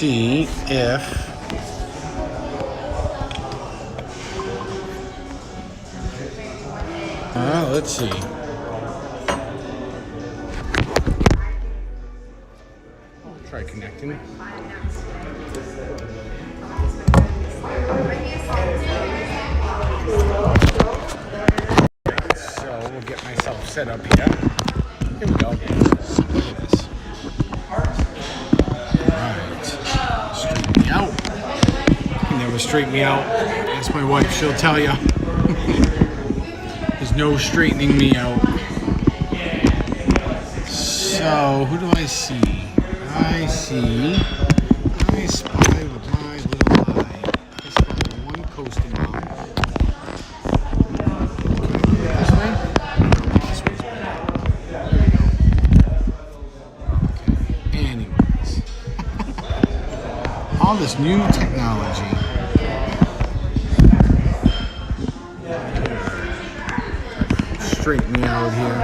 see if let's see. Try connecting. So we'll get myself set up here. Here we go. Look at this. Alright. Straighten me out. You can never straighten me out. That's my wife, she'll tell you. There's no straightening me out. So, who do I see? I spy with my little eye. I spy one coastal mom. This way? This way's better. There we go. Okay, anyways. All this new technology. Straighten me out here.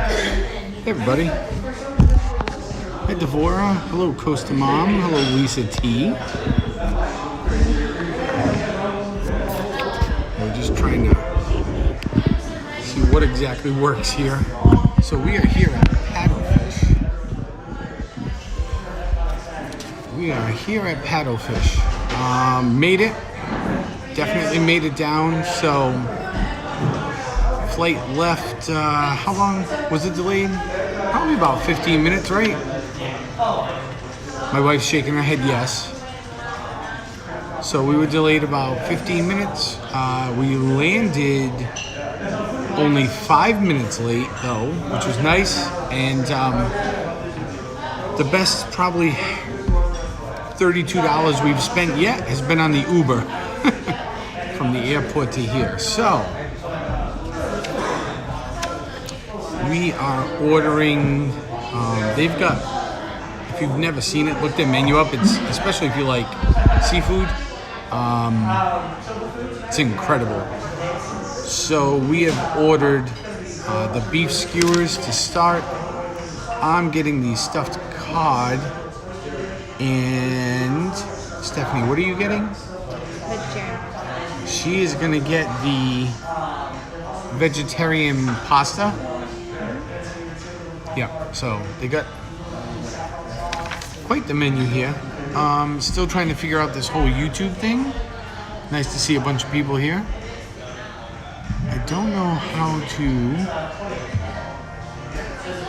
Hey everybody. Hi Devora. Hello Costa Mom. Hello Lisa T. We're just trying to see what exactly works here. So we are here at Paddlefish. Made it. Definitely made it down. So flight left, how long was it delayed? Probably about 15 minutes, right? My wife's shaking her head yes. So we were delayed about 15 minutes. We landed only 5 minutes late though, which was nice. And the best probably $32 we've spent yet has been on the Uber from the airport to here. So we are ordering, they've got, if you've never seen it, look their menu up. It's, especially if you like seafood, it's incredible. So we have ordered the beef skewers to start. I'm getting the stuffed cod. And Stephanie, what are you getting? Vegetarian. She is gonna get the vegetarian pasta. Yeah, so they got quite the menu here. Still trying to figure out this whole YouTube thing. Nice to see a bunch of people here. I don't know how to...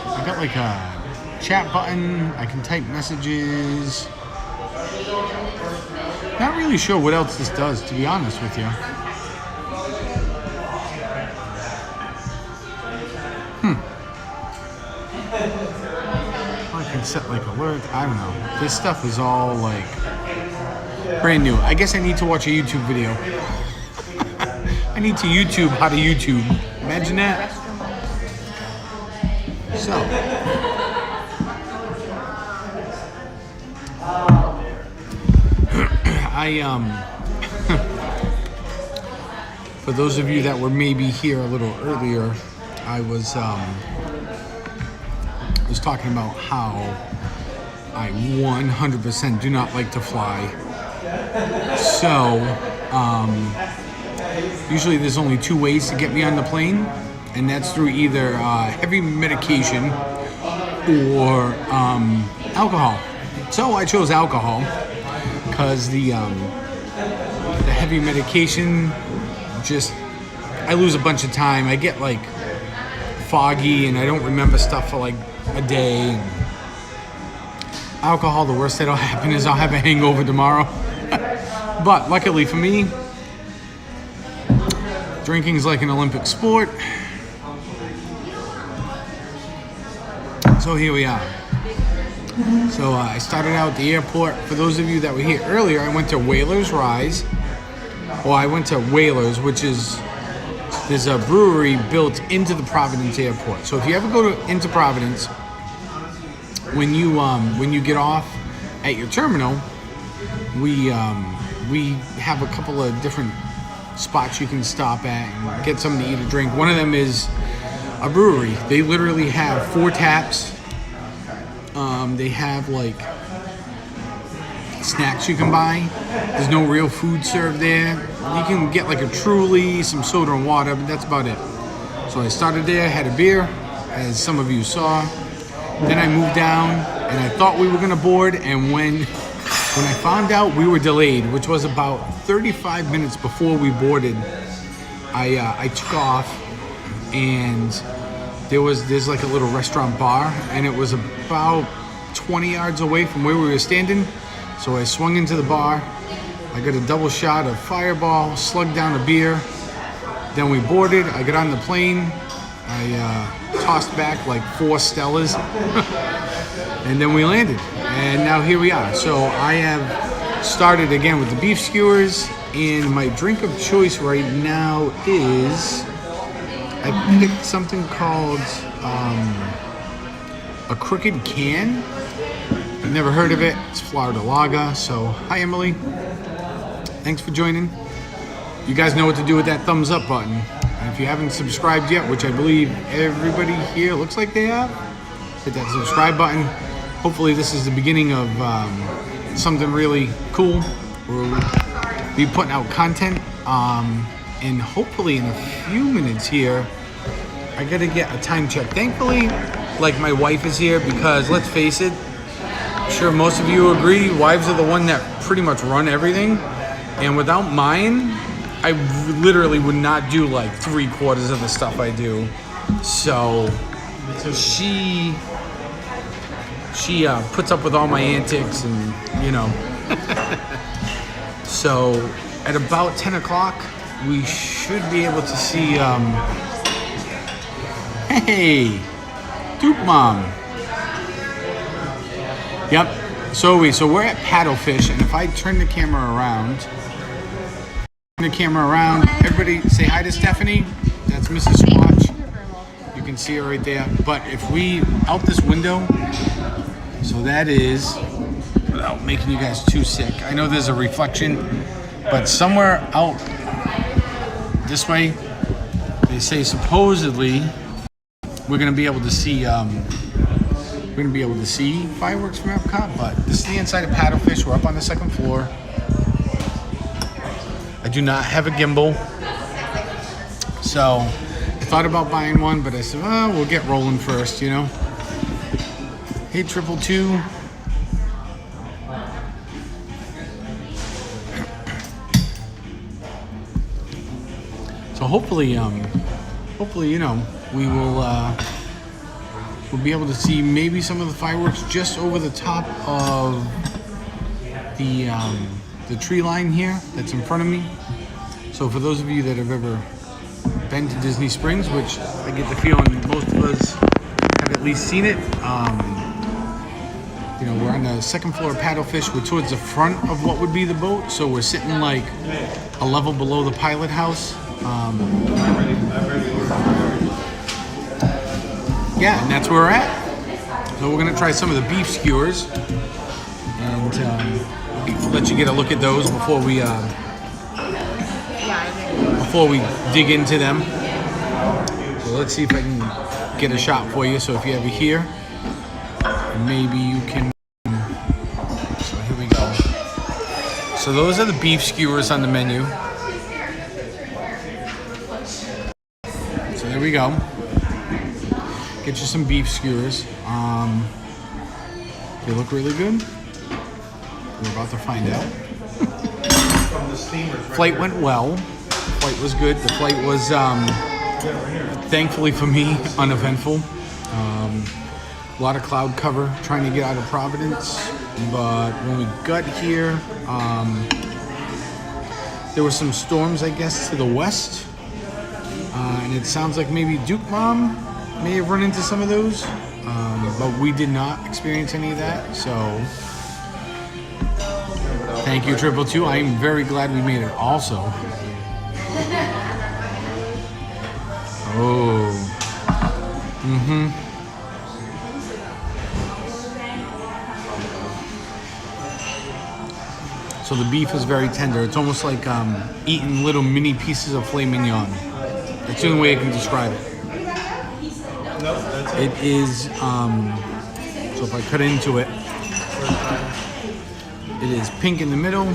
I got like a chat button. I can type messages. Not really sure what else this does, to be honest with you. I can set like alert. I don't know. This stuff is all like brand new. I guess I need to watch a YouTube video. I need to YouTube how to YouTube. Imagine that. So. For those of you that were maybe here a little earlier, I was talking about how I 100% do not like to fly. So, usually there's only two ways to get me on the plane, and that's through either heavy medication or alcohol. So I chose alcohol because the heavy medication, just, I lose a bunch of time. I get like foggy and I don't remember stuff for like a day. Alcohol, the worst that'll happen is I'll have a hangover tomorrow. But luckily for me, drinking is like an Olympic sport. So here we are. So I started out at the airport. For those of you that were here earlier, I went to Whalers Rise. Well, I went to Whalers, which is, there's a brewery built into the Providence airport. So if you ever go into Providence, when you get off at your terminal, we have a couple of different spots you can stop at and get something to eat or drink. One of them is a brewery. They literally have 4 taps. They have like snacks you can buy. There's no real food served there. You can get like a Truly, some soda and water, but that's about it. So I started there, had a beer, as some of you saw. Then I moved down, and I thought we were gonna board, and when I found out we were delayed, which was about 35 minutes before we boarded, I took off, and there's like a little restaurant bar, and it was about 20 yards away from where we were standing. So I swung into the bar. I got a double shot of Fireball, slugged down a beer. Then we boarded. I got on the plane. I tossed back like 4 Stellas, and then we landed. And now here we are. So I have started again with the beef skewers, and my drink of choice right now is, I picked something called a Crooked Can. I've never heard of it. It's Florida Lager. So hi Emily, thanks for joining. You guys know what to do with that thumbs up button. And if you haven't subscribed yet, which I believe everybody here looks like they have, hit that subscribe button. Hopefully this is the beginning of something really cool. We'll be putting out content, and hopefully in a few minutes here, I gotta get a time check. Thankfully, like my wife is here, because let's face it, I'm sure most of you agree, wives are the one that pretty much run everything. And without mine, I literally would not do like 3/4 of the stuff I do. So she puts up with all my antics, and you know. So at about 10 o'clock, we should be able to see, hey, Duke Mom. Yep. So we're at Paddlefish, and if I turn the camera around, everybody say hi to Stephanie. That's Mrs. Squatch. You can see her right there. But if we out this window, so that is, without making you guys too sick, I know there's a reflection, but somewhere out this way, they say supposedly we're gonna be able to see fireworks from Epcot. But this is the inside of Paddlefish. We're up on the 2nd floor. I do not have a gimbal, so I thought about buying one, but I said, oh, we'll get rolling first, you know. Hey, 222. So hopefully, you know, we'll be able to see maybe some of the fireworks just over the top of the tree line here that's in front of me. So for those of you that have ever been to Disney Springs, which I get the feeling most of us have at least seen it, you know, we're on the 2nd floor of Paddlefish. We're towards the front of what would be the boat, so we're sitting like a level below the pilot house. Yeah, and that's where we're at. So we're gonna try some of the beef skewers, and let you get a look at those before we dig into them. So let's see if I can get a shot for you. So if you have it here, maybe you can. So here we go. So those are the beef skewers on the menu. So there we go. Get you some beef skewers. They look really good. We're about to find out. Flight went well. Flight was good. The flight was, thankfully for me, uneventful. A lot of cloud cover trying to get out of Providence. But when we got here, there were some storms, I guess, to the west. And it sounds like maybe Duke Mom may have run into some of those. But we did not experience any of that. So thank you, 222. I am very glad we made it also. Oh. So the beef is very tender. It's almost like eating little mini pieces of filet mignon. That's the only way I can describe it. It is, so if I cut into it, It is pink in the middle.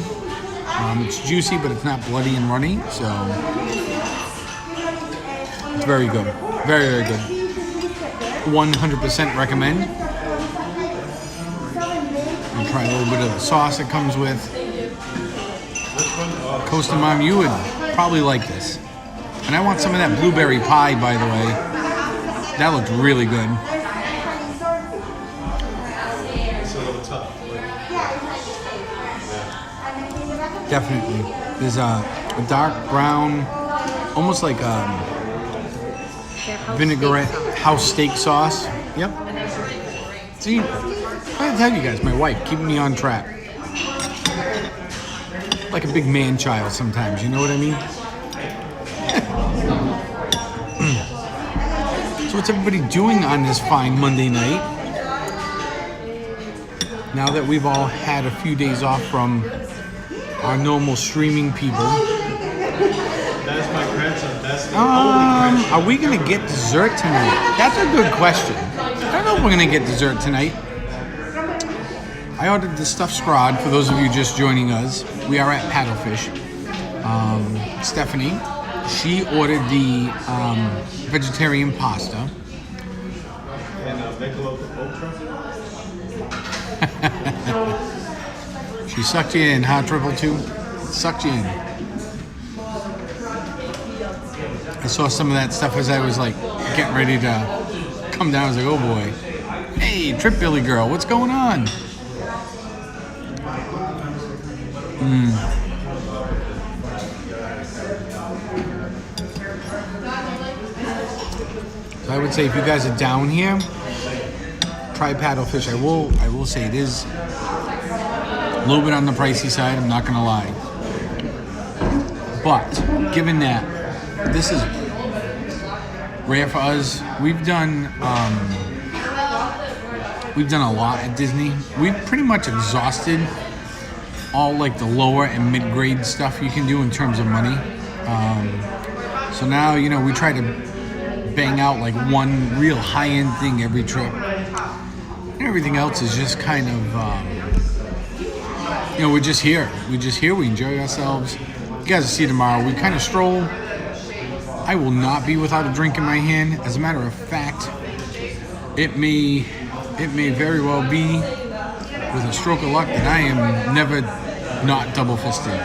It's juicy, but it's not bloody and runny, so it's very good. Very, very good. 100% recommend. And try a little bit of the sauce it comes with. Costa Mom, you would probably like this. And I want some of that blueberry pie, by the way. That looked really good. It's a little tough. Definitely. There's a dark brown, almost like vinaigrette house steak sauce. Yep. See, I tell you guys, my wife keeping me on track. Like a big man child sometimes, you know what I mean? So what's everybody doing on this fine Monday night? Now that we've all had a few days off from our normal streaming people. That's my grandson. That's the only grandson. Are we gonna get dessert tonight? That's a good question. I don't know if we're gonna get dessert tonight. I ordered the stuffed scrod for those of you just joining us. We are at Paddlefish. Stephanie, she ordered the vegetarian pasta. And Michelob Ultra. She sucked you in, huh, Triple Two? Sucked you in. I saw some of that stuff as I was like getting ready to come down. I was like, oh boy. Hey, Trip Billy girl, what's going on? So I would say if you guys are down here, try Paddlefish. I will say it is a little bit on the pricey side, I'm not gonna lie. But given that this is rare for us, we've done a lot at Disney. We've pretty much exhausted all like the lower and mid-grade stuff you can do in terms of money. So now, you know, we try to bang out like one real high-end thing every trip. And everything else is just kind of, you know, we're just here. We enjoy ourselves. You guys will see tomorrow. We kind of stroll. I will not be without a drink in my hand. As a matter of fact, it may very well be with a stroke of luck that I am never not double-fisted.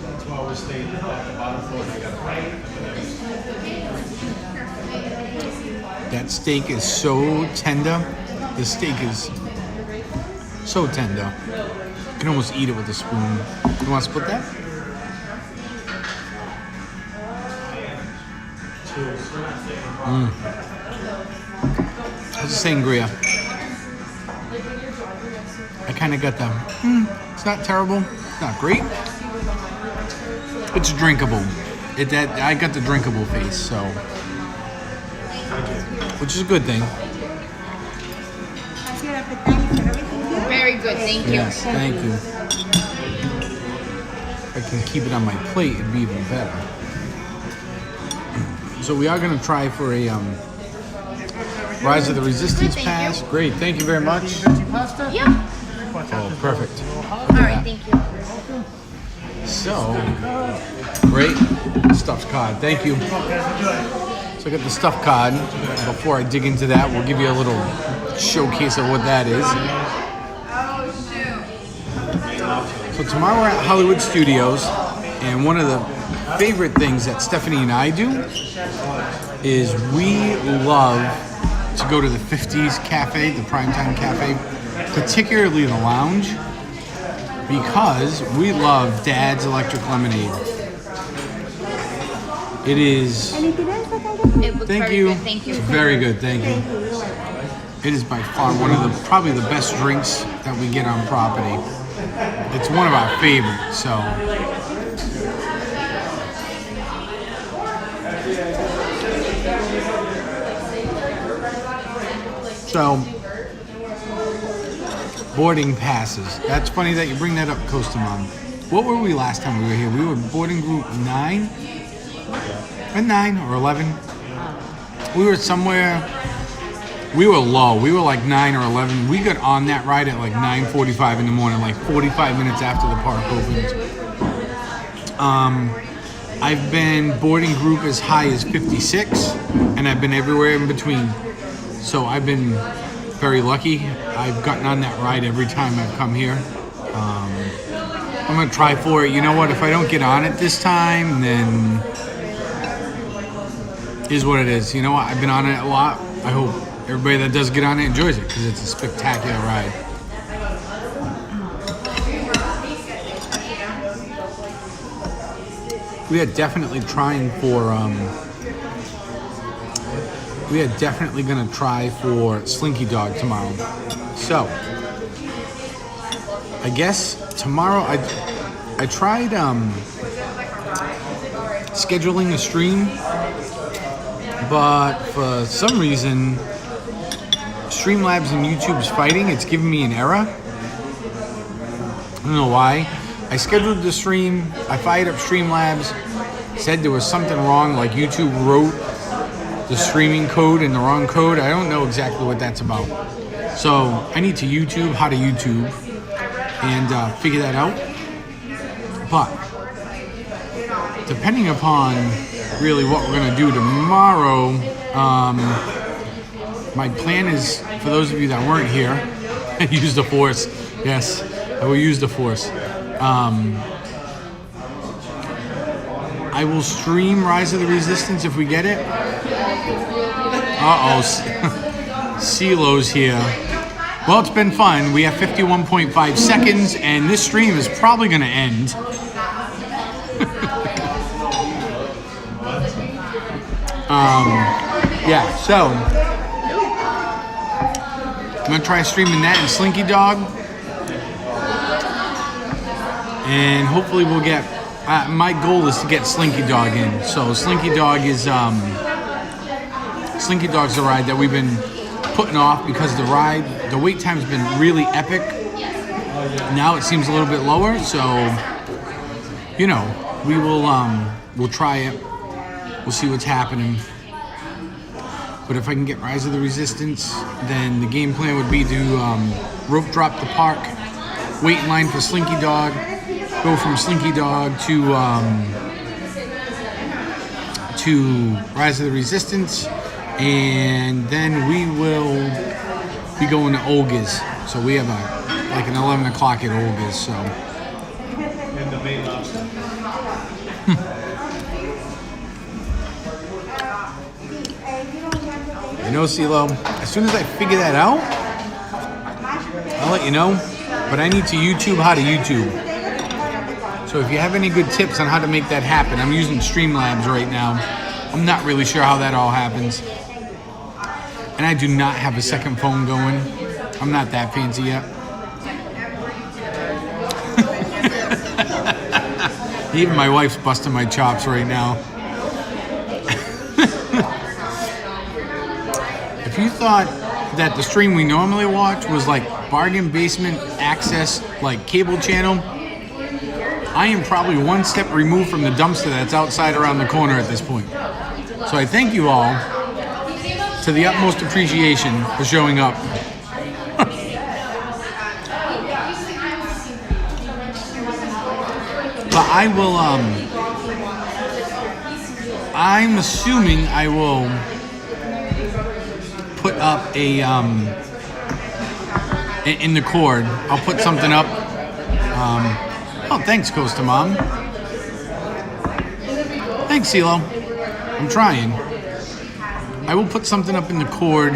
That's why we stayed at the bottom floor. I got That steak is so tender. The steak is so tender. You can almost eat it with a spoon. You want to split that? How's the sangria? I kind of got the, it's not terrible, it's not great. It's drinkable. I got the drinkable face, so, which is a good thing. Very good, thank you. Yes, thank you. If I can keep it on my plate, it'd be even better. So we are going to try for a Rise of the Resistance Thank pass. you. Great, thank you very much. Yep. Oh, perfect. All right, thank you. So, great stuffed cod. Thank you. So I got the stuffed cod. Before I dig into that, we'll give you a little showcase of what that is. So tomorrow we're at Hollywood Studios, and one of the favorite things that Stephanie and I do is we love to go to the 50s cafe, the Primetime Cafe, particularly the lounge, because we love Dad's Electric Lemonade. It is, It looks thank very you. good, thank you. It's very good, thank you. It is by far one of the, probably the best drinks that we get on property. It's one of our favorites, so. So, boarding passes. That's funny that you bring that up, Costa Mom. What were we last time we were here? We were boarding group 9? At 9 or 11? We were somewhere. We were low. We were like 9 or 11. We got on that ride at like 9:45 in the morning, like 45 minutes after the park opened. I've been boarding group as high as 56, and I've been everywhere in between. So I've been very lucky. I've gotten on that ride every time I've come here. I'm gonna try for it. You know what? If I don't get on it this time, then is what it is. You know what? I've been on it a lot. I hope everybody that does get on it enjoys it because it's a spectacular ride. We are definitely trying for. We are definitely gonna try for Slinky Dog tomorrow. So I guess tomorrow I tried scheduling a stream, but for some reason Streamlabs and YouTube's fighting. It's giving me an error. I don't know why. I scheduled the stream, I fired up Streamlabs, said there was something wrong, like YouTube wrote the streaming code in the wrong code. I don't know exactly what that's about. So I need to YouTube how to YouTube and figure that out. But depending upon really what we're gonna do tomorrow, my plan is, for those of you that weren't here, use the Force. Yes, I will use the Force. I will stream Rise of the Resistance if we get it. Uh-oh, CeeLo's here. Well, it's been fun. We have 51.5 seconds, and this stream is probably going to end. Yeah, so I'm going to try streaming that and Slinky Dog. And hopefully we'll get, my goal is to get Slinky Dog in. So Slinky Dog is, Slinky Dog's the ride that we've been putting off because the wait time's been really epic. Now it seems a little bit lower, so, you know, we'll try it. We'll see what's happening. But if I can get Rise of the Resistance, then the game plan would be to rope drop the park, wait in line for Slinky Dog, go from Slinky Dog to Rise of the Resistance, and then we will be going to Olga's. So we have like an 11 o'clock at Olga's. So. And the main lobster. I know, CeeLo. As soon as I figure that out, I'll let you know. But I need to YouTube how to YouTube. So if you have any good tips on how to make that happen, I'm using Streamlabs right now. I'm not really sure how that all happens. And I do not have a second phone going. I'm not that fancy yet. Even my wife's busting my chops right now. If you thought that the stream we normally watch was like bargain basement access, like cable channel, I am probably one step removed from the dumpster that's outside around the corner at this point. So I thank you all to the utmost appreciation for showing up. But I will, I'm assuming I will put up a, in the cord, I'll put something up. Oh, thanks, Costa Mom. Thanks, CeeLo. I'm trying. I will put something up in the cord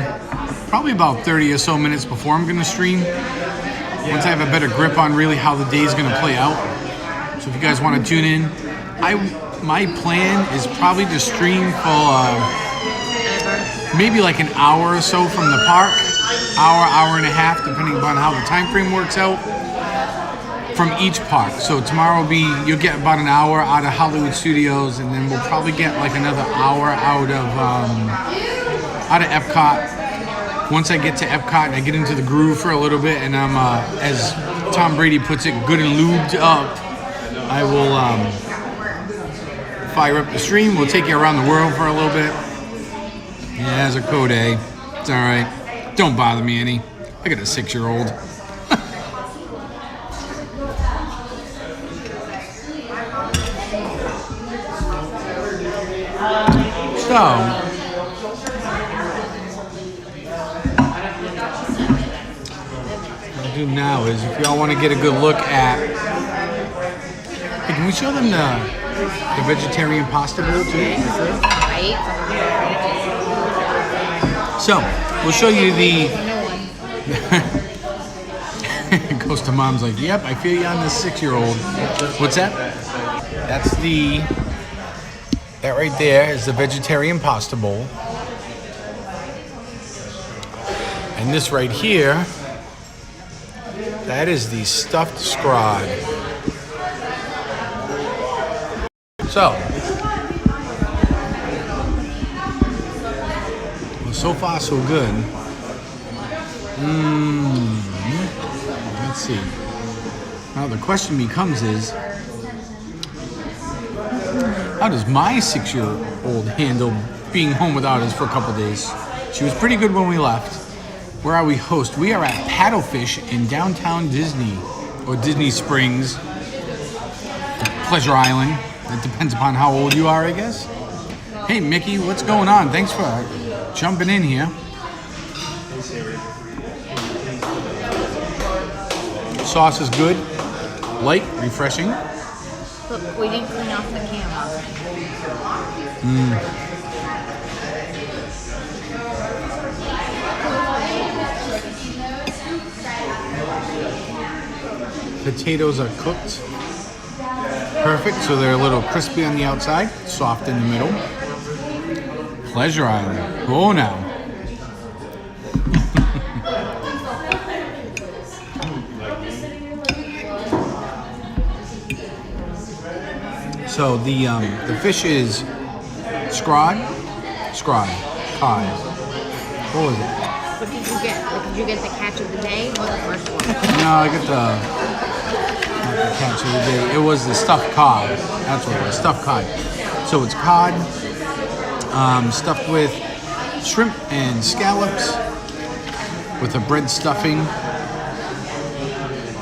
probably about 30 or so minutes before I'm going to stream. Once I have a better grip on really how the day's going to play out. So if you guys want to tune in, my plan is probably to stream for maybe like an hour or so from the park. Hour and a half, depending upon how the time frame works out. From each park. So tomorrow will be, you'll get about an hour out of Hollywood Studios, and then we'll probably get like another hour out of Epcot. Once I get to Epcot and I get into the groove for a little bit, and I'm, as Tom Brady puts it, good and lubed up, I will fire up the stream. We'll take you around the world for a little bit. Yeah, it's a code A. It's all right. Don't bother me any. I got a 6-year-old. So, what I'll do now is, if y'all want to get a good look at, hey, can we show them the vegetarian pasta bowl too? Right? So, we'll show you the. No one. Goes to mom's like, yep, I feel you on this 6-year-old. What's that? That's that right there is the vegetarian pasta bowl. And this right here, that is the stuffed scrod. So, well, so far so good. Let's see. Now the question becomes is, how does my 6-year-old handle being home without us for a couple days? She was pretty good when we left. Where are we host? We are at Paddlefish in downtown Disney, or Disney Springs, Pleasure Island. It depends upon how old you are, I guess. Hey, Mickey, what's going on? Thanks for jumping in here. Sauce is good, light, refreshing. Look, we didn't clean off the camera. Potatoes are cooked. Perfect, so they're a little crispy on the outside, soft in the middle. Pleasure Island. Oh, now. So the fish is scrod, cod. What was it? What did you get? Like, did you get the catch of the day or the first one? No, I got not the catch of the day. It was the stuffed cod. That's what it was, stuffed cod. So it's cod stuffed with shrimp and scallops with a bread stuffing,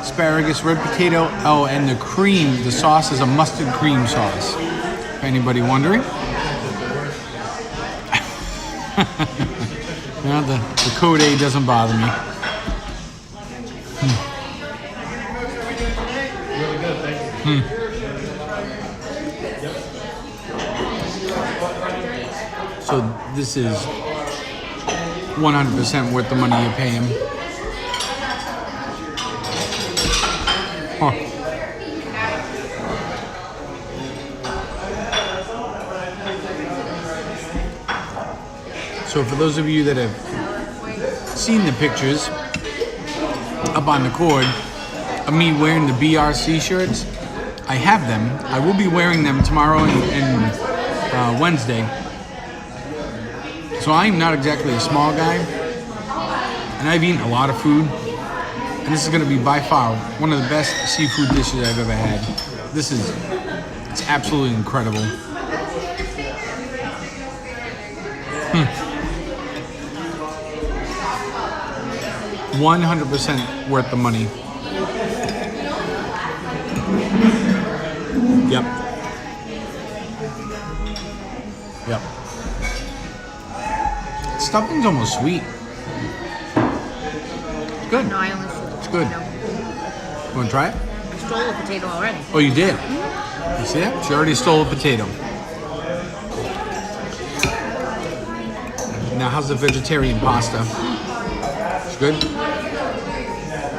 asparagus, red potato. Oh, and the cream, the sauce is a mustard cream sauce. If anybody wondering. No, the code A doesn't bother me. Really good, thank you. So this is 100% worth the money you pay him. Huh. So for those of you that have seen the pictures up on the cord of me wearing the BRC shirts, I have them. I will be wearing them tomorrow and Wednesday. So I'm not exactly a small guy, and I've eaten a lot of food, and this is going to be by far one of the best seafood dishes I've ever had. It's absolutely incredible. 100% worth the money. Yep. Stuffing's almost sweet. It's good. No, I only stole It's good. No. You want to try it? I stole a potato already. Oh, you did? You see that? She already stole a potato. Now, how's the vegetarian pasta? It's good?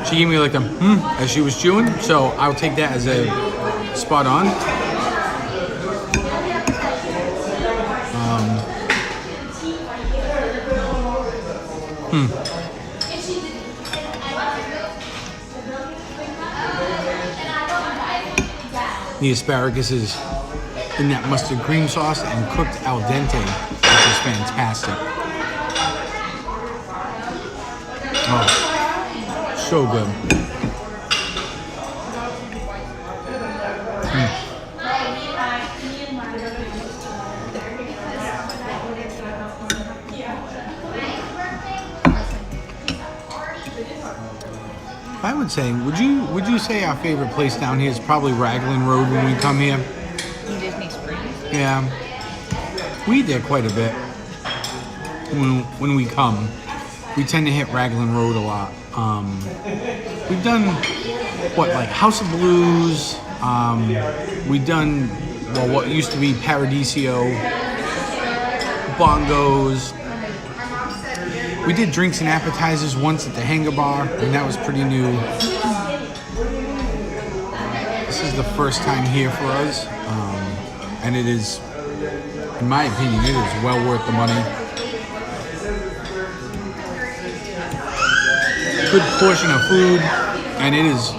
She gave me like a as she was chewing, so I'll take that as a spot on. The asparagus is in that mustard cream sauce and cooked al dente, which is fantastic. Oh, so good. I would say, would you say our favorite place down here is probably Raglan Road when we come here? In Disney Springs. Yeah, we eat there quite a bit when we come. We tend to hit Raglan Road a lot. We've done like House of Blues. We've done what used to be Paradiso, Bongos. We did drinks and appetizers once at the Hangar Bar, and that was pretty new. This is the first time here for us, and it is, in my opinion, it is well worth the money. Good portion of food, and it is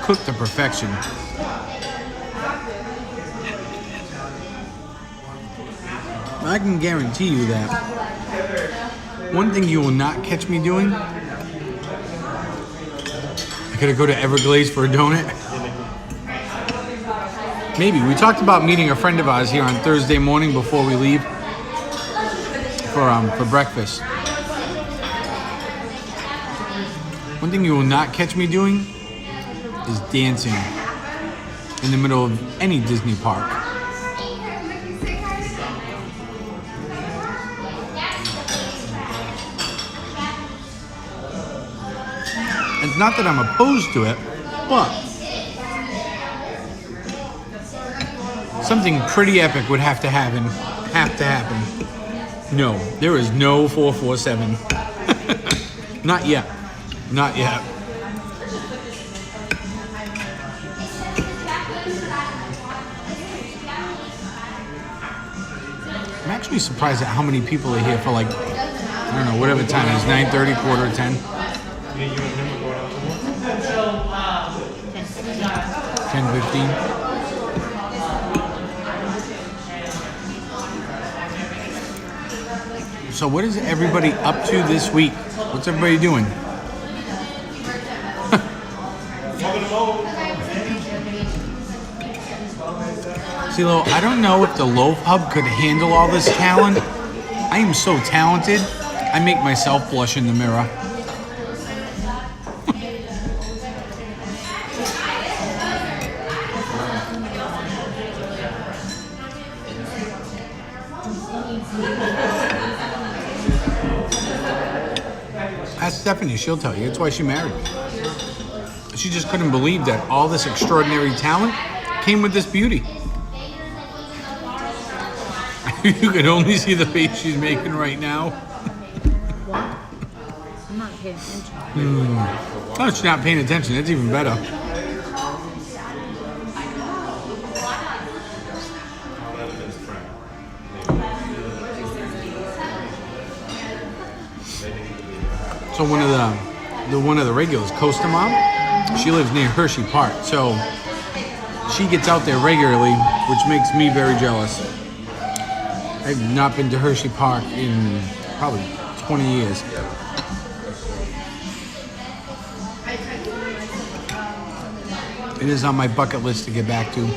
cooked to perfection. I can guarantee you that one thing you will not catch me doing, I gotta go to Everglades for a donut. Maybe. We talked about meeting a friend of ours here on Thursday morning before we leave for breakfast. One thing you will not catch me doing is dancing in the middle of any Disney park. It's not that I'm opposed to it, but something pretty epic would have to happen. No, there is no 447. Not yet. Not yet. I'm actually surprised at how many people are here for I don't know, whatever time it is, 9:30, quarter to 10. 10:15. So what is everybody up to this week? What's everybody doing? See, Lo, I don't know if the Loaf Hub could handle all this talent. I am so talented, I make myself blush in the mirror. Ask Stephanie, she'll tell you. That's why she married me. She just couldn't believe that all this extraordinary talent came with this beauty. You can only see the face she's making right now. What? I'm not paying attention. Oh, she's not paying attention. That's even better. So one of the regulars, Costa Mom, she lives near Hershey Park, so she gets out there regularly, which makes me very jealous. I've not been to Hershey Park in probably 20 years. It is on my bucket list to get back to.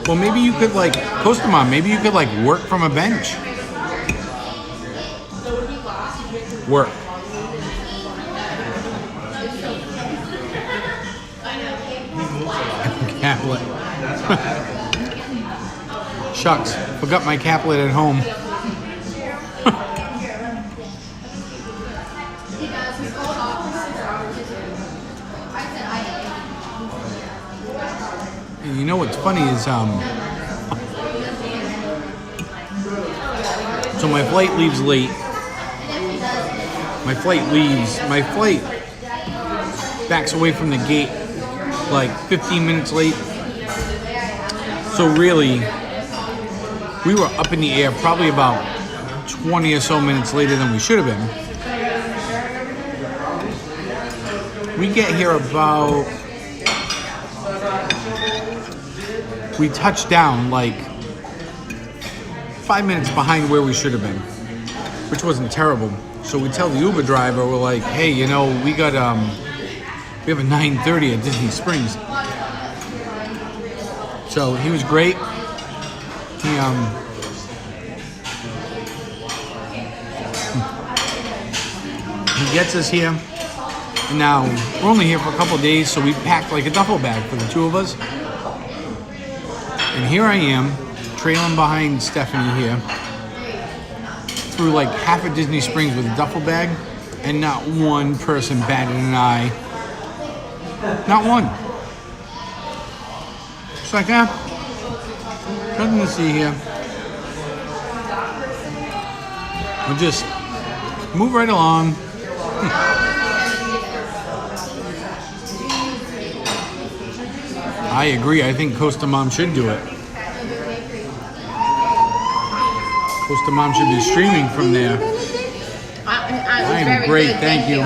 Well, maybe you could Costa Mom, maybe you could work from a bench. Work. Caplet. Shucks, forgot my caplet at home. And you know what's funny is so my flight leaves late. My flight backs away from the gate 15 minutes late. So really, we were up in the air probably about 20 or so minutes later than we should have been. We get here about, we touched down 5 minutes behind where we should have been, which wasn't terrible. So we tell the Uber driver, we're like, hey, we got we have a 9:30 at Disney Springs. So he was great. He gets us here. And now, we're only here for a couple of days, so we packed like a duffel bag for the two of us. And here I am, trailing behind Stephanie here, through like half of Disney Springs with a duffel bag, and not one person batted an eye. Not one. It's like, nothing to see here. We'll just move right along. I agree. I think Costa Mom should do it. Costa Mom should be streaming from there. I am great. Thank you.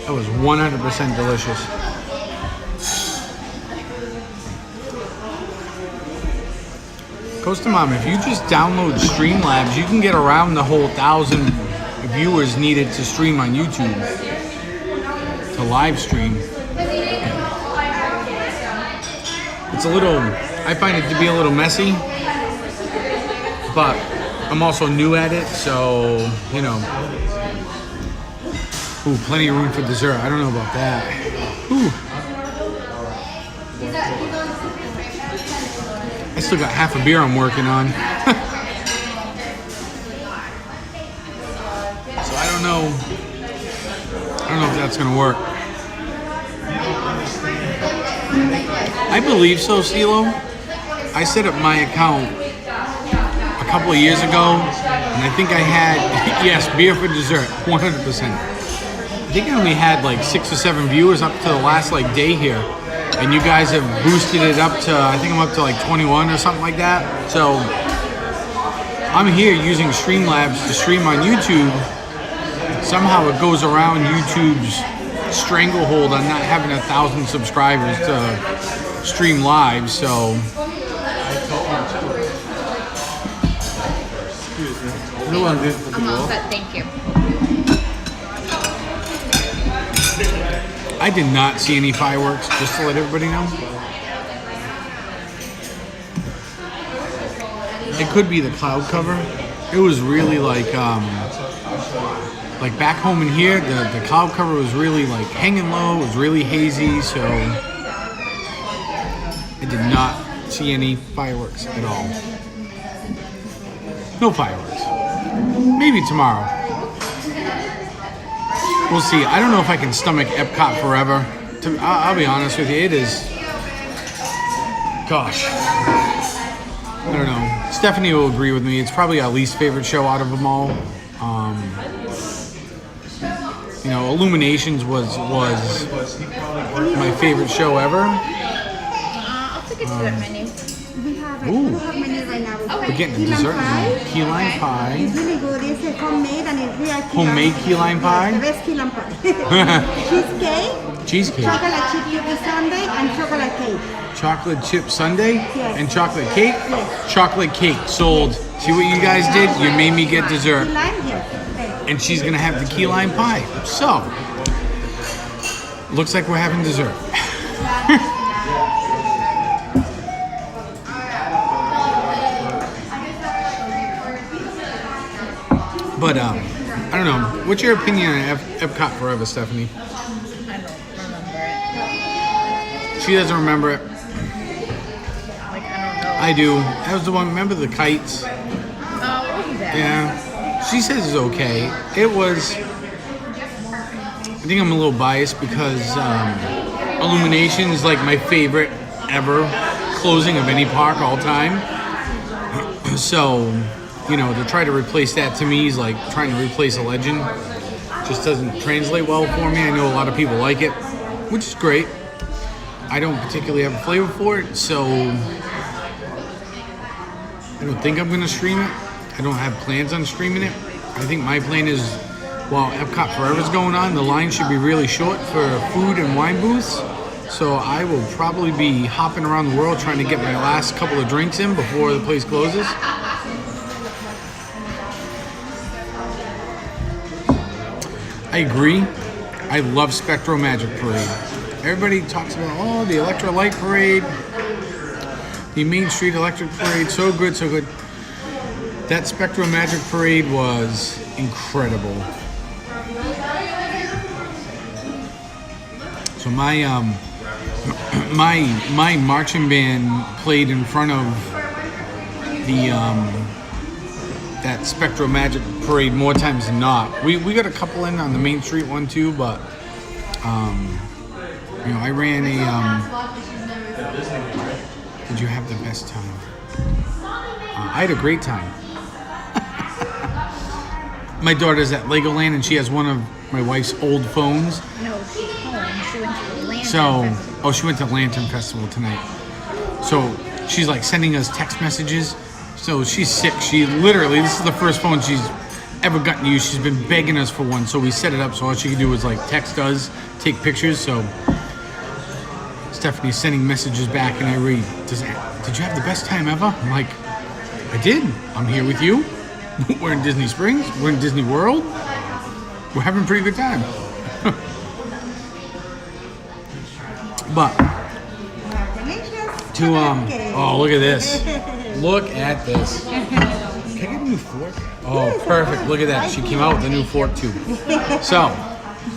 That was 100% delicious. Costa Mom, if you just download Streamlabs, you can get around the whole 1,000 viewers needed to stream on YouTube, to live stream. It's a little, I find it to be a little messy, but I'm also new at it, so, you know. Ooh, plenty of room for dessert. I don't know about that. Ooh. I still got half a beer I'm working on. So I don't know if that's gonna work. I believe so, CeeLo. I set up my account a couple of years ago, and I think I had, yes, beer for dessert, 100%. I think I only had like 6 or 7 viewers up to the last like day here, and you guys have boosted it up to, I think I'm up to like 21 or something like that. So I'm here using Streamlabs to stream on YouTube. Somehow it goes around YouTube's stranglehold on not having 1,000 subscribers to stream live. So I'm all set, thank you. I did not see any fireworks, just to let everybody know. It could be the cloud cover. It was really like back home in here, the cloud cover was really like hanging low. It was really hazy, so I did not see any fireworks at all. No fireworks. Maybe tomorrow. We'll see. I don't know if I can stomach Epcot forever. I'll be honest with you. It is... Gosh. I don't know. Stephanie will agree with me. It's probably our least favorite show out of them all. You know, Illuminations was my favorite show ever. I'll take it to that menu. We have a Ooh. menu right now. Okay. We're getting dessert. Key lime Okay. pie. It's really good. It's a homemade and it's real key Homemade key lime pie? The best key lime pie. Cheesecake, Cheesecake. chocolate chip cookie sundae, and chocolate cake. Chocolate chip sundae Yes. and chocolate cake. Yes. Chocolate cake sold. See what you guys did? You made me get dessert. Key lime, yes. Okay. And she's gonna have the key lime pie. So, looks like we're having dessert. But I don't know. What's your opinion on Epcot Forever, Stephanie? I don't remember it. She doesn't remember it. Like, I don't know. I do. That was the one. Remember the kites? Oh, it wasn't bad. Yeah. She says it's okay. It was. I think I'm a little biased because Illumination is like my favorite ever closing of any park all time. So, you know, to try to replace that to me is like trying to replace a legend. Just doesn't translate well for me. I know a lot of people like it, which is great. I don't particularly have a flavor for it, so I don't think I'm gonna stream it. I don't have plans on streaming it. I think my plan is, while Epcot Forever is going on, the line should be really short for food and wine booths. So I will probably be hopping around the world trying to get my last couple of drinks in before the place closes. I agree. I love Spectro Magic Parade. Everybody talks about, the Electro Light Parade, the Main Street Electric Parade, so good, so good. That Spectro Magic Parade was incredible. So my my marching band played in front of the that Spectro Magic Parade more times than not. We got a couple in on the Main Street one too, but I ran a. Did you have the best time? I had a great time. My daughter's at Legoland and she has one of my wife's old phones. No, she's home. She went to the Lantern So, Festival. she went to Lantern Festival tonight. So she's like sending us text messages. So she's sick. She literally, this is the first phone she's ever gotten to use. She's been begging us for one. So we set it up so all she could do was like text us, take pictures. So Stephanie's sending messages back and I read, did you have the best time ever? I'm like, I did. I'm here with you. We're in Disney Springs. We're in Disney World. We're having a pretty good time. But to look at this. Look at this. Can I get a new fork? Oh, perfect. Look at that. She came out with a new fork too. So,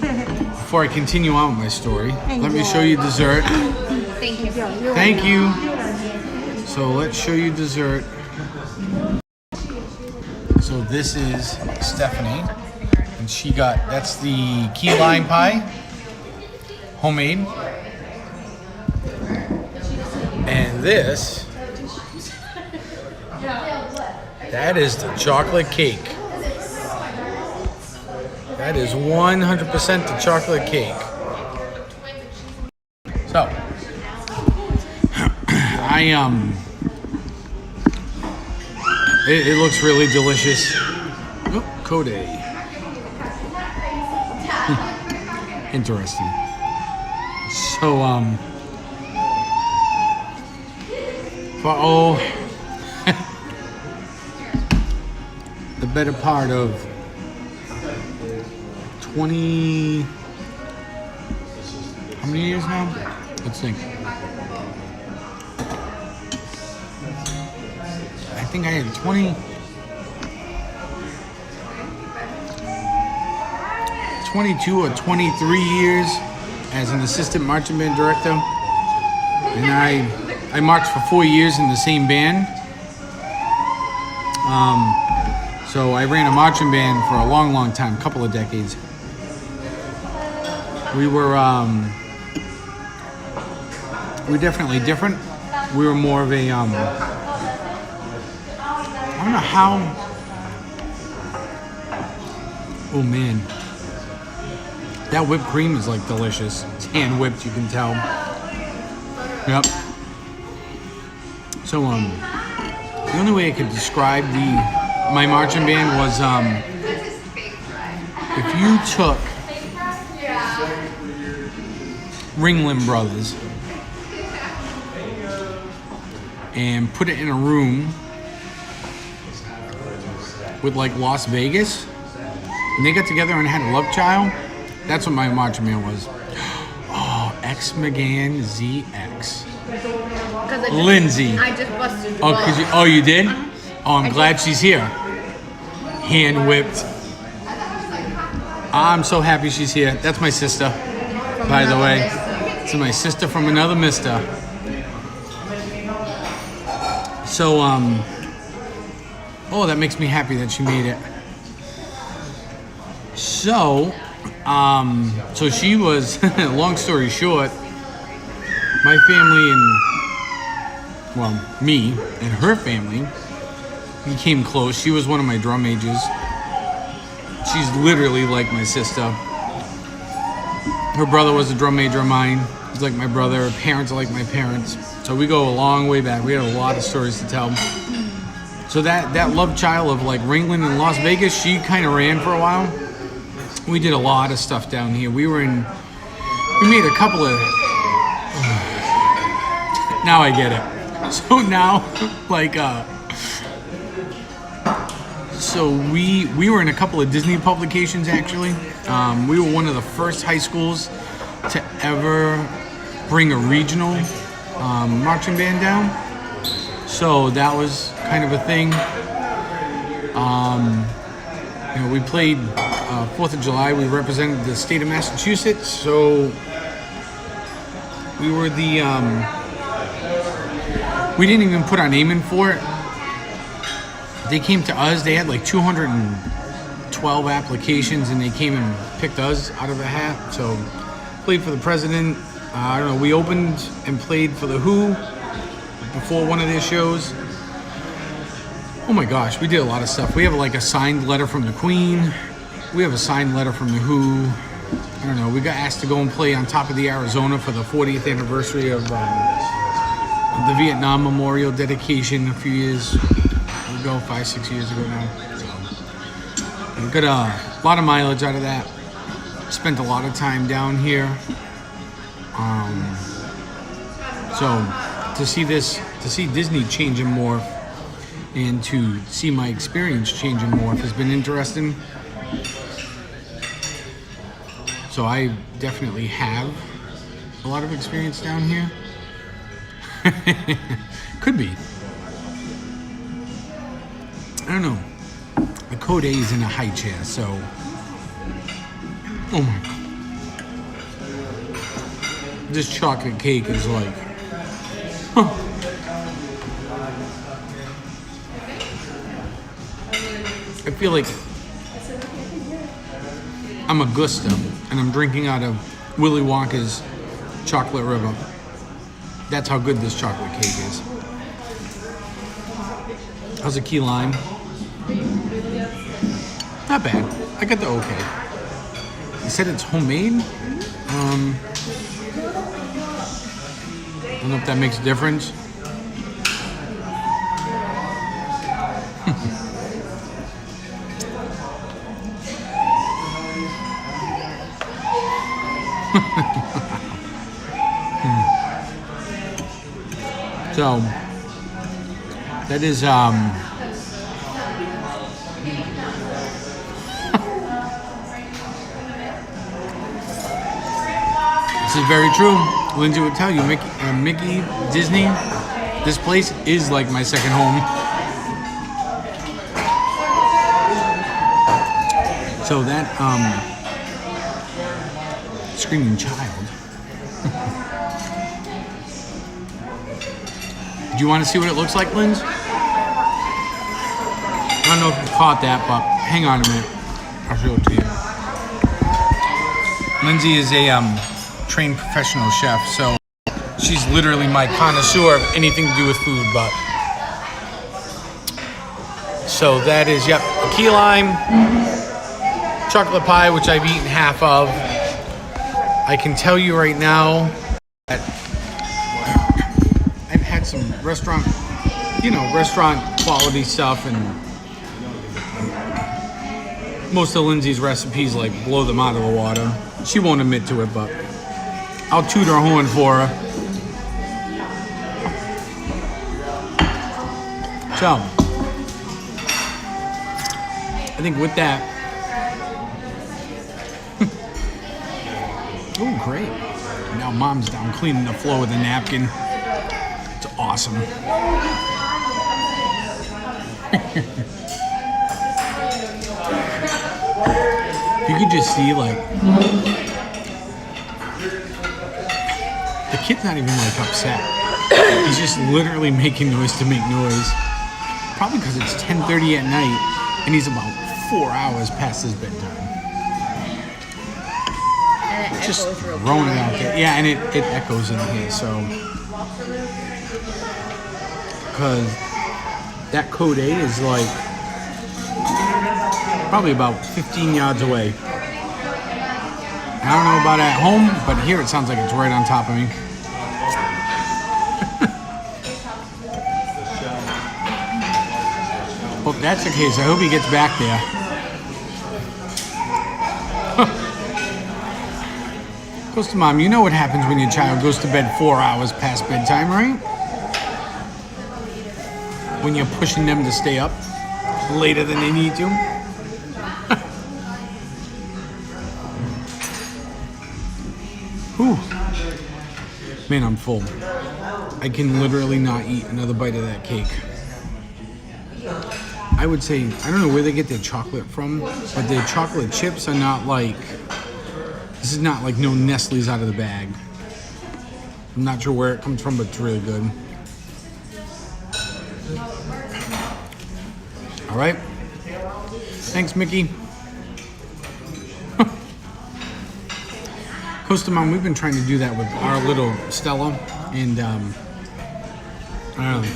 before I continue on with my story, let me show you dessert. Thank you. Thank you. So let's show you dessert. So this is Stephanie, and she got, that's the key lime pie, homemade. And this, that is the chocolate cake. That is 100% the chocolate cake. So, it looks really delicious. Oh, Code. Interesting. So, the better part of 20, how many years now? Let's think. I think I had 22 or 23 years as an assistant marching band director. And I marched for 4 years in the same band. So I ran a marching band for a long, long time, a couple of decades. We were definitely different. We were more of a, I don't know how, oh man. That whipped cream is like delicious. It's hand whipped, you can tell. Yep. So the only way I could describe my marching band was if you took Ringling Brothers and put it in a room with like Las Vegas, and they got together and had a love child. That's what my marching band was. Oh, X McGann ZX. Lindsay. I just busted the Oh, you did? Oh, I'm glad she's here. Hand whipped. I'm so happy she's here. That's my sister, by the way. It's my sister from another mister. So, that makes me happy that she made it. So she was, long story short, my family me and her family became close. She was one of my drum majors. She's literally like my sister. Her brother was a drum major of mine. He's like my brother. Her parents are like my parents. So we go a long way back. We had a lot of stories to tell. So that love child of like Ringling in Las Vegas, she kind of ran for a while. We did a lot of stuff down here. We made a couple of, now I get it. So now, like, so we were in a couple of Disney publications actually. We were one of the first high schools to ever bring a regional marching band down. So that was kind of a thing. We played 4th of July. We represented the state of Massachusetts. So we were the... we didn't even put our name in for it. They came to us. They had like 212 applications, and they came and picked us out of a hat. So played for the president. I don't know. We opened and played for the Who before one of their shows. Oh my gosh, we did a lot of stuff. We have like a signed letter from the Queen. We have a signed letter from the Who. I don't know. We got asked to go and play on top of the Arizona for the 40th anniversary of the Vietnam Memorial dedication a few years ago, 5-6 years ago now. So we got a lot of mileage out of that. Spent a lot of time down here. So to see Disney change and morph, and to see my experience change and morph has been interesting. So I definitely have a lot of experience down here. Could be. I don't know. The Code A is in a high chair, so... Oh my God. This chocolate cake is like... Huh. I feel like I'm Augusta and I'm drinking out of Willy Wonka's chocolate river. That's how good this chocolate cake is. How's a key lime? Not bad. I got the okay. You said it's homemade? I don't know if that makes a difference. So that is this is very true. Lindsay would tell you, Mickey, Disney, this place is like my second home. So that screaming child. Do you want to see what it looks like, Linz? I don't know if you caught that, but hang on a minute. I'll show it to you. Lindsay is a trained professional chef, so she's literally my connoisseur of anything to do with food, but... So that is, yep, a key lime, chocolate pie, which I've eaten half of. I can tell you right now that I've had some restaurant quality stuff, and most of Lindsay's recipes like blow them out of the water. She won't admit to it, but I'll toot her horn for her. So, I think with that, oh great. Now Mom's down cleaning the floor with a napkin. It's awesome. You could just see, like, the kid's not even like upset. He's just literally making noise to make noise. Probably because it's 10:30 at night and he's about 4 hours past his bedtime. And it Just echoes real throwing it good. out there. Yeah, and it echoes in here, so. Because that Code 8 is like probably about 15 yards away. I don't know about at home, but here it sounds like it's right on top of me. Well, if that's the case, I hope he gets back there. Goes to Mom, you know what happens when your child goes to bed 4 hours past bedtime, right? When you're pushing them to stay up later than they need to. Whew. Man, I'm full. I can literally not eat another bite of that cake. I would say, I don't know where they get their chocolate from, but their chocolate chips are not like, this is not like no Nestle's out of the bag. I'm not sure where it comes from, but it's really good. All right. Thanks, Mickey. Costa Mom, we've been trying to do that with our little Stella, and I don't know.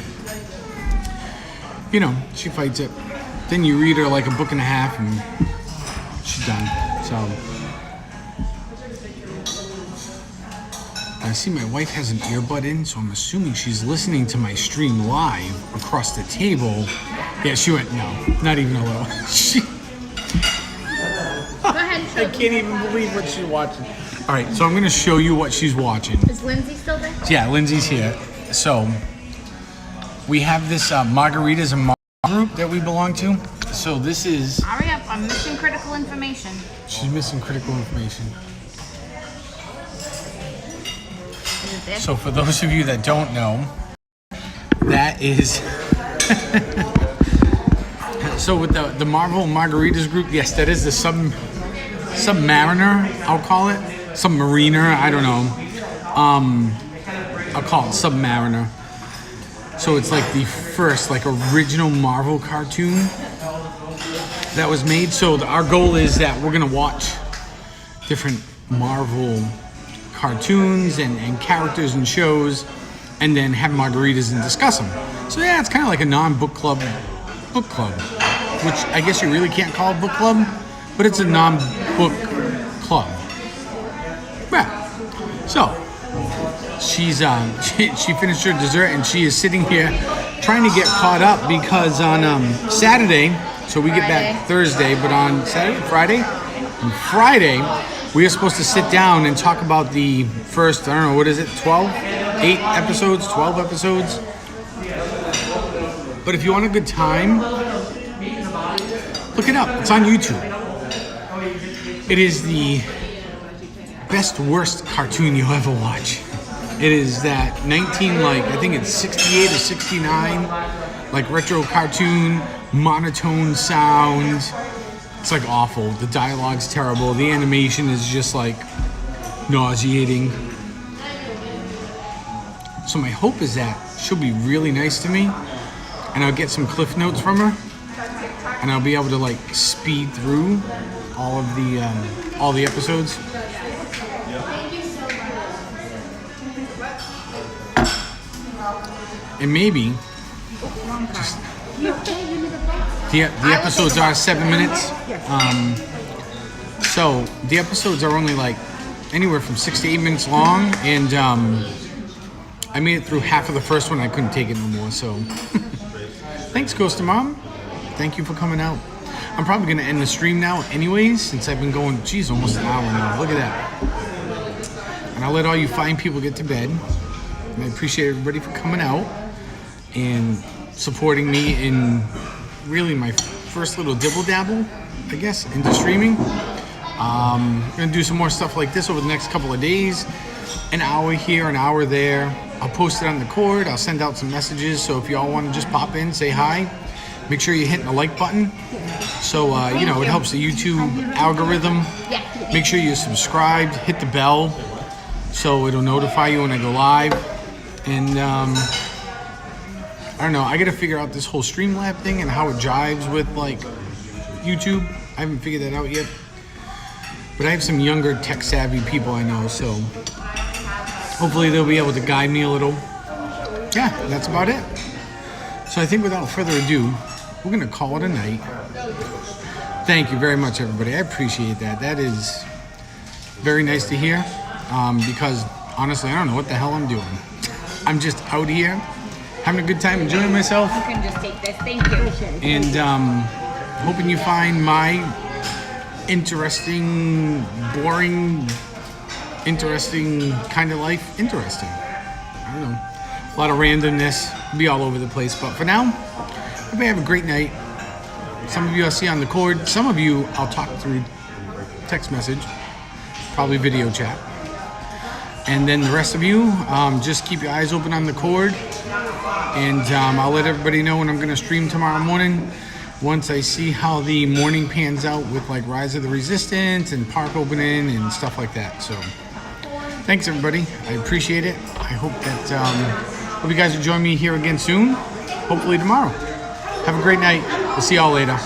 You know, she fights it. Then you read her like a book and a half, and she's done. So I see my wife has an earbud in, so I'm assuming she's listening to my stream live across the table. Yeah, she went, no, not even a little. She, Go ahead and show I can't even believe what she's watching. All right, so I'm going to show you what she's watching. Is Lindsay still there? Yeah, Lindsay's here. So we have this Margaritas and Mar group that we belong to. So this is... Hurry up, I'm missing critical information. She's missing critical information. Is it this? So for those of you that don't know, that is... So with the Marvel Margaritas group, yes, that is the Submariner, I'll call it. Submariner, I don't know. I'll call it Submariner. So it's like the first like original Marvel cartoon that was made. So our goal is that we're gonna watch different Marvel cartoons and characters and shows, and then have margaritas and discuss them. So yeah, it's kind of like a non-book club book club, which I guess you really can't call a book club, but it's a non-book club. Yeah. So she's she finished her dessert and she is sitting here trying to get caught up because on Saturday, so we get back Thursday, but on Friday we are supposed to sit down and talk about the first, I don't know, what is it, 12 episodes. But if you want a good time, look it up. It's on YouTube. It is the best worst cartoon you'll ever watch. It is that I think it's 68 or 69, like retro cartoon, monotone sound. It's like awful. The dialogue's terrible. The animation is just like nauseating. So my hope is that she'll be really nice to me, and I'll get some cliff notes from her, and I'll be able to like speed through all the episodes. And maybe just, the episodes are 7 minutes. So the episodes are only like anywhere from 6 to 8 minutes long, and I made it through half of the first one. I couldn't take it no more. So thanks, Costa Mom. Thank you for coming out. I'm probably gonna end the stream now, anyways, since I've been going. Geez, almost an hour now. Look at that. And I'll let all you fine people get to bed. And I appreciate everybody for coming out and supporting me in really my first little dibble-dabble, I guess, into streaming. I'm gonna do some more stuff like this over the next couple of days. An hour here, an hour there. I'll post it on the cord. I'll send out some messages. So if y'all want to just pop in, say hi, make sure you're hitting the like button. So, it helps the YouTube algorithm. Make sure you're subscribed, hit the bell so it'll notify you when I go live. And I don't know, I gotta figure out this whole Streamlab thing and how it jives with like YouTube. I haven't figured that out yet. But I have some younger tech savvy people I know, so hopefully they'll be able to guide me a little. Yeah, that's about it. So I think without further ado, we're gonna call it a night. Thank you very much, everybody. I appreciate that. That is very nice to hear, because honestly, I don't know what the hell I'm doing. I'm just out here having a good time, enjoying myself. You can just take this. Thank you. And hoping you find my interesting, boring, interesting kind of life interesting. I don't know. A lot of randomness. Be all over the place. But for now, everybody have a great night. Some of you I'll see on the cord. Some of you I'll talk through text message. Probably video chat. And then the rest of you, just keep your eyes open on the cord. And I'll let everybody know when I'm going to stream tomorrow morning. Once I see how the morning pans out with like Rise of the Resistance and park opening and stuff like that. So thanks everybody. I appreciate it. I hope you guys will join me here again soon. Hopefully tomorrow. Have a great night. We'll see y'all later.